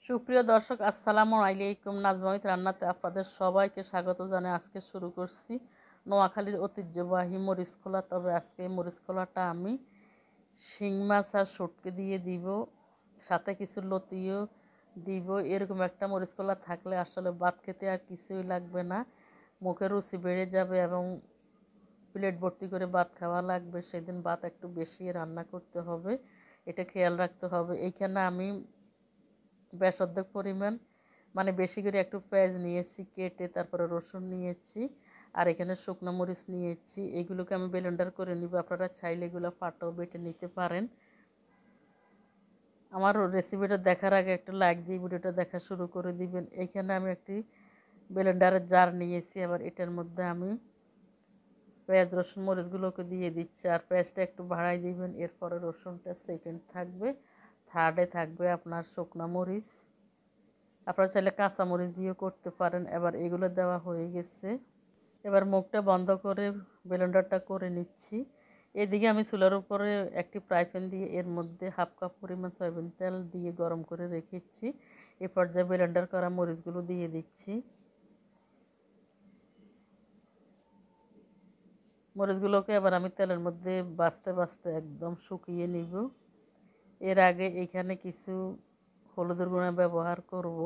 সুপ্রিয় দর্শক, আসসালামু আলাইকুম। নাজমামিত রান্নাতে আপনাদের সবাইকে স্বাগত জানাই। আজকে শুরু করছি নোয়াখালীর ঐতিহ্যবাহী মরিচ খোলা। তবে আজকে এই মরিচ খোলাটা আমি শিং মাছ আর শুটকি দিয়ে দিব, সাথে কিছু লতিও দিব। এরকম একটা মরিচ খোলা থাকলে আসলে ভাত খেতে আর কিছুই লাগবে না, মুখের রুচি বেড়ে যাবে এবং প্লেট ভর্তি করে ভাত খাওয়া লাগবে। সেদিন ভাত একটু বেশি রান্না করতে হবে, এটা খেয়াল রাখতে হবে। এইখানে আমি বেশ অর্ধেক পরিমাণ মানে বেশি করে একটু পেঁয়াজ নিয়েছি কেটে, তারপরে রসুন নিয়েছি, আর এখানে শুকনো মরিচ নিয়েছি। এগুলোকে আমি ব্লেন্ডার করে নিব। আপনারা চাইলে এগুলো পাটাও বেটে নিতে পারেন। আমার রেসিপিটা দেখার আগে একটা লাইক দিয়ে ভিডিওটা দেখা শুরু করে দিবেন। এখানে আমি একটি ব্লেন্ডারের জার নিয়েছি, আবার এটার মধ্যে আমি পেঁয়াজ রসুন মরিচগুলোকে দিয়ে দিচ্ছি। আর পেঁয়াজটা একটু বাড়াই দিবেন। এরপরে রসুনটা সেকেন্ড থাকবে, থার্ডে থাকবে আপনার শুকনো মরিচ। আপনারা চাইলে কাঁচামরিচ দিয়েও করতে পারেন। এবার এগুলো দেওয়া হয়ে গেছে, এবার মুখটা বন্ধ করে ব্লেন্ডারটা করে নিচ্ছি। এদিকে আমি চুলার উপরে একটি ফ্রাই প্যান দিয়ে এর মধ্যে হাফ কাপ পরিমাণ সয়াবিন তেল দিয়ে গরম করে রেখেছি। এ পর্যায়ে ব্লেন্ডার করা মরিচগুলো দিয়ে দিচ্ছি। মরিচগুলোকে এবার আমি তেলের মধ্যে বাছতে বাছতে একদম শুকিয়ে নিব। এর আগে এখানে কিছু হলুদের গুঁড়া ব্যবহার করব।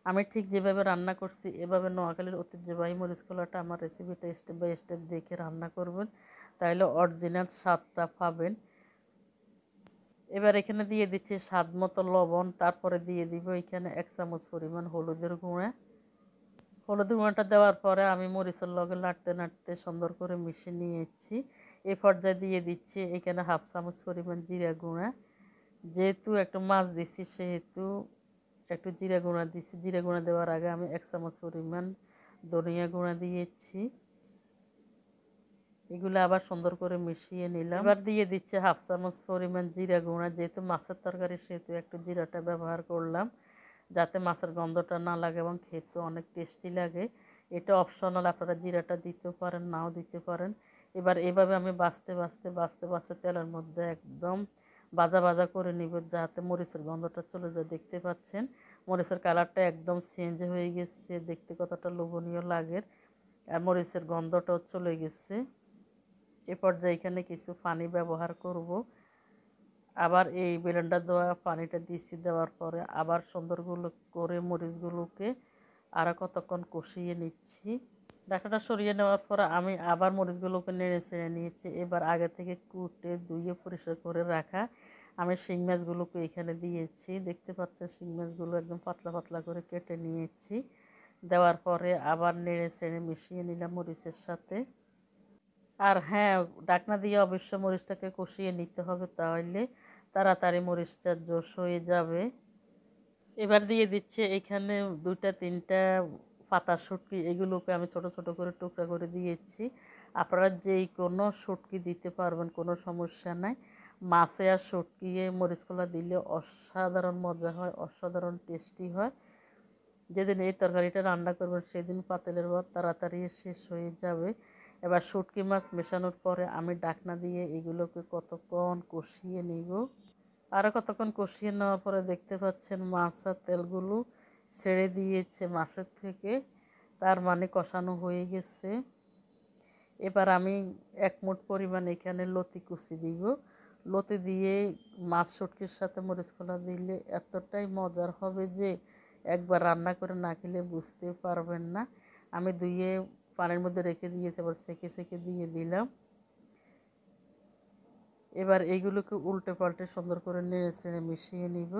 আমি ঠিক যেভাবে রান্না করছি এভাবে নোয়াখালীর ঐতিহ্যবাহী মরিচ খোলাটা আমার রেসিপিটা স্টেপ বাই স্টেপ দেখে রান্না করবেন, তাহলে অরিজিনাল স্বাদটা পাবেন। এবার এখানে দিয়ে দিচ্ছি স্বাদ মতো লবণ, তারপরে দিয়ে দিব এখানে 1 চামচ পরিমাণ হলুদের গুঁড়া। হলুদের গুঁড়াটা দেওয়ার পরে আমি মরিচের লগে নাড়তে নাড়তে সুন্দর করে মিশিয়ে নিয়েছি। এই পর্যায়ে দিয়ে দিচ্ছি এখানে হাফ চামচ পরিমাণ জিরা গুঁড়া। যেহেতু একটু মাছ দিচ্ছি সেহেতু একটু জিরা গুঁড়া দিচ্ছি। জিরা গুঁড়া দেওয়ার আগে আমি 1 চামচ পরিমাণ ধনিয়া গুঁড়া দিয়েছি। এগুলো আবার সুন্দর করে মিশিয়ে নিলাম। এবার দিয়ে দিচ্ছে হাফ চামচ পরিমাণ জিরা গুঁড়া। যেহেতু মাছের তরকারি সেহেতু একটু জিরাটা ব্যবহার করলাম, যাতে মাছের গন্ধটা না লাগে এবং খেতে অনেক টেস্টি লাগে। এটা অপশনাল, আপনারা জিরাটা দিতেও পারেন নাও দিতে পারেন। এবার এভাবে আমি বাছতে বাছতে বাছতে বাছতে তেলের মধ্যে একদম ভাজা ভাজা করে নিব, যাতে মরিচের গন্ধটা চলে যায়। দেখতে পাচ্ছেন মরিচের কালারটা একদম চেঞ্জ হয়ে গেছে, দেখতে কতটা লোভনীয় লাগে, আর মরিচের গন্ধটাও চলে গেছে। এ পর্যায়ে এখানে কিছু পানি ব্যবহার করব। আবার এই ব্লেন্ডার দেওয়া পানিটা দিয়েছি, দেওয়ার পরে আবার সুন্দরগুলো করে মরিচগুলোকে আরও কতক্ষণ কষিয়ে নিচ্ছি। ঢাকাটা সরিয়ে নেওয়ার পরে আমি আবার মরিচগুলোকে নেড়ে চেড়ে নিয়েছি। এবার আগে থেকে কুটে ধুয়ে পরিষ্কার করে রাখা আমি শিং মাছগুলোকে এখানে দিয়েছি। দেখতে পাচ্ছেন শিং মাছগুলো একদম পাতলা পাতলা করে কেটে নিয়েছি। দেওয়ার পরে আবার নেড়ে চেড়ে মিশিয়ে নিলাম মরিচের সাথে। আর হ্যাঁ, ঢাকনা দিয়ে অবশ্য মরিচটাকে কষিয়ে নিতে হবে, তাহলে তাড়াতাড়ি মরিচটা জোশ হয়ে যাবে। এবার দিয়ে দিচ্ছে এখানে 2-3টা পাতা শুটকি। এগুলোকে আমি ছোট ছোট করে টুকরা করে দিয়েছি। আপনারা যেই কোনো শুটকি দিতে পারবেন, কোনো সমস্যা নাই। মাছে আর শুটকি মরিচ কলা দিলে অসাধারণ মজা হয়, অসাধারণ টেস্টি হয়। যেদিন এই তরকারিটা রান্না করবেন সেদিন পাতিলের ভাত তাড়াতাড়ি শেষ হয়ে যাবে। এবার শুটকি মাছ মেশানোর পরে আমি ঢাকনা দিয়ে এগুলোকে কতক্ষণ কষিয়ে নিব। আরও কতক্ষণ কষিয়ে নেওয়ার পরে দেখতে পাচ্ছেন মাছ আর তেলগুলো ছেড়ে দিয়েছে মাছের থেকে, তার মানে কষানো হয়ে গেছে। এবার আমি 1 মুঠ পরিমাণ এখানে লতি কুচি দিব। লতি দিয়ে মাছ শুটকির সাথে মরিচ কলা দিলে এতটাই মজার হবে যে একবার রান্না করে না খেলে বুঝতে পারবেন না। আমি ধুয়ে পানির মধ্যে রেখে দিয়েছি, এবার সেকে সেকে দিয়ে দিলাম। এবার এইগুলোকে উল্টে পাল্টে সুন্দর করে নেড়ে চেড়ে মিশিয়ে নিব।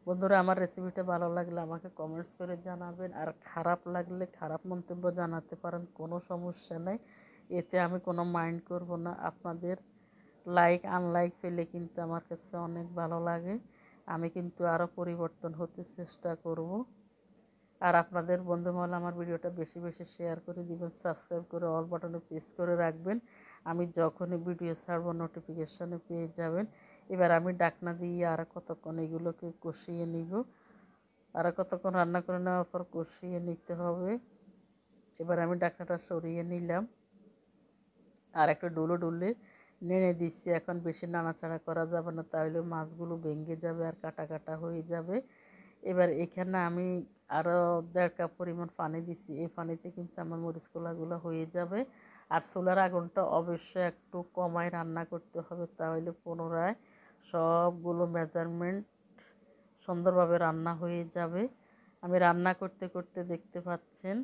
বন্ধুরা, আমার রেসিপিটা ভালো লাগলে আমাকে কমেন্টস করে জানাবেন, আর খারাপ লাগলে খারাপ মন্তব্য জানাতে পারেন, কোনো সমস্যা নেই। এতে আমি কোনো মাইন্ড করব না। আপনাদের লাইক আনলাইক পেলে কিন্তু আমার কাছে অনেক ভালো লাগে। আমি কিন্তু আরও পরিবর্তন হতে চেষ্টা করব। আর আপনাদের বন্ধুমহল আমার ভিডিওটা বেশি বেশি শেয়ার করে দিবেন, সাবস্ক্রাইব করে অল বাটনে প্রেস করে রাখবেন। আমি যখনই ভিডিও ছাড়বো নোটিফিকেশানে পেয়ে যাবেন। এবার আমি ঢাকনা দিয়ে আর কতক্ষণ এগুলোকে কষিয়ে নিব। আর কতক্ষণ রান্না করে নেওয়ার পর কষিয়ে নিতে হবে। এবার আমি ঢাকনাটা সরিয়ে নিলাম, আর একটু ডুলে ডুলে নেড়ে দিচ্ছি। এখন বেশি নাড়াচাড়া করা যাবে না, তাহলে মাছগুলো ভেঙে যাবে আর কাটা কাটা হয়ে যাবে। এবার এখানে আমি আরও 1.5 কাপ পরিমাণ পানি দিছি। এই পানিতে কিন্তু আমার মরিচ কলাগুলো হয়ে যাবে। আর চুলার আগুনটা অবশ্যই একটু কমায় রান্না করতে হবে, তাহলে পুনরায় সবগুলো মেজারমেন্ট সুন্দরভাবে রান্না হয়ে যাবে। আমি রান্না করতে করতে দেখতে পাচ্ছেন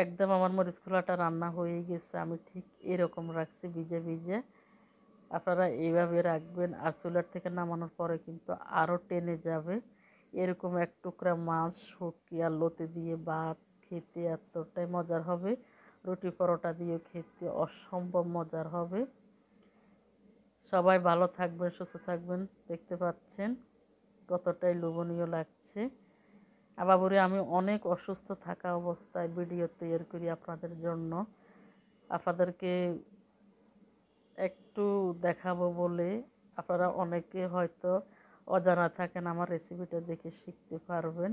একদম আমার মরিচ খোলাটা রান্না হয়ে গেছে। আমি ঠিক এরকম রাখছি ভিজে ভিজে, আপনারা এইভাবে রাখবেন। আর চুলার থেকে নামানোর পরে কিন্তু আরও টেনে যাবে। এরকম এক টুকরা মাছ শুটকি আর লতি দিয়ে ভাত খেতে এতটাই মজার হবে, রুটি পরোটা দিয়ে খেতে অসম্ভব মজার হবে। সবাই ভালো থাকবেন, সুস্থ থাকবেন। দেখতে পাচ্ছেন কতটাই লোভনীয় লাগছে। বাবুরে আমি অনেক অসুস্থ থাকা অবস্থায় ভিডিও তৈরি করি আপনাদের জন্য, আপনাদেরকে একটু দেখাবো বলে। আপনারা অনেকে হয়তো অজানা থাকেন, আমার রেসিপিটা দেখে শিখতে পারবেন।